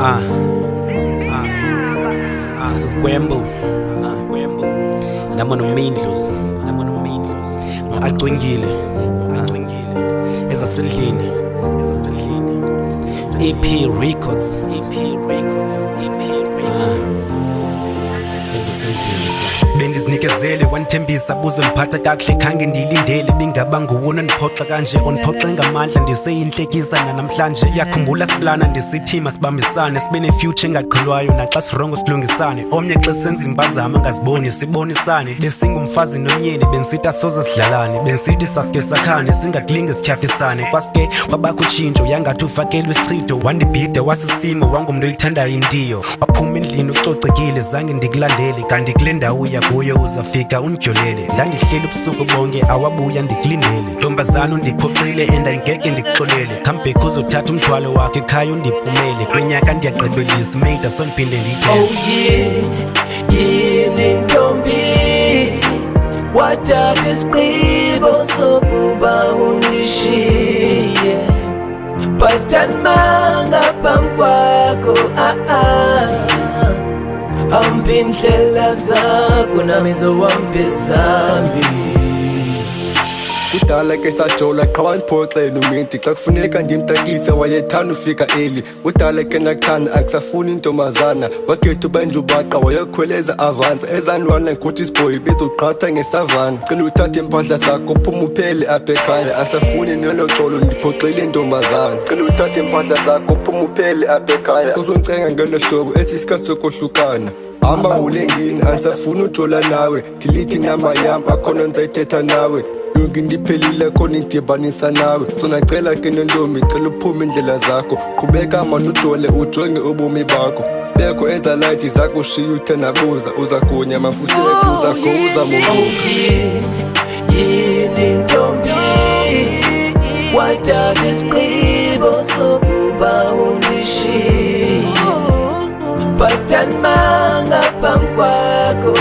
This is Gwembu. Namo nomindlozi. Acwingile. Ezasendlini. EP Records. Bengizinikezele wanithembisa buzongiphatha kakuhle khange ndilindele bingaba nguwona ndiphoxa kanje oniphoxe ngamandla ndiseyinhlekisa namhlanje yakhumbula siplana ndisithima sibambisane sibe nefuture engaqhelwayo naxa sirongo silungisane omnye xa senza impazamo ngaziboni sibonisane besingumfazi nomyeni bensita soze sidlalane bensithi sasike sakhane singakulinge sityhafisane kwasike kwabakho tshintsho yangathi ufakelwe isichitho wandibhida wasisimo wangumntu oyithandayo indiyo waphuma endlini ucocekile zange ndikulandele kanti kule ndawo uya kuyo uzafika undyolele ndandihleli ubusuku bonke awabuya ndikulindele ntombazana undiphoxile endangeke ndikuxolele comeback uzothatha umthwalo wakhe ekhaya undiphumele kwenyaka ndiyagqibelisa mate asondiphinde ndiyithele yini ntombi wathatha isigqibo sokuba undishiye bathanimanga phambi kwakho hamba indlela zakho nami ngizohamba ezami kudala ke sajola qha wandiphoxela uminti xa kufuneka ndimtakise wayethanda ufika eli kudala ke nakuthanda akusafuni intombazana wakhetha ubanjubaqa wayekhweleza avansa ezanwana ngikuthi siboy bezoqhatha ngesavana cela uthathe impahla zakho uphuma uphele apha ekhaya angisafuni nelo xolo ndiphoxile intombazana cela uthathe impahla zakho uphuma uphele apha ekhaya uzoncenga ngelo hlobo ethi isikhathi sokohlukana hamba ngulengini angisafuni ujola nawe dilithi nama yam akhona ndizayithetha nawe yonke ndiphelile khona indibanisa nawe sonacela ke nentombi cela uphume indlela zakho qhubeka manje ujole ujonge ubomi bakho bekho ezalayithi zakho shiya uthenabuza uza kunya mafuthi uza kuza yini ntombi wathatha isigqibo sokuba undishiye bathanimanga phambi kwakho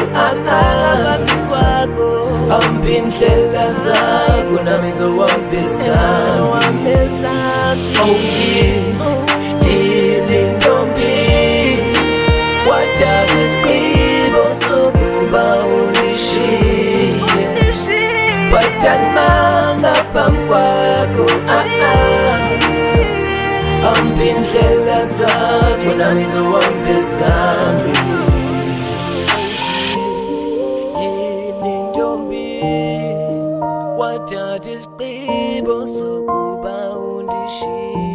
hamba indlela zakho nami ngizohamba ezami yini ntombi wathatha isigqibo sokuba undishiye bathanimanga phambi kwakho hamba indlela zakho nami ngizohamba ezami wathatha isigqibo sokuba undishiye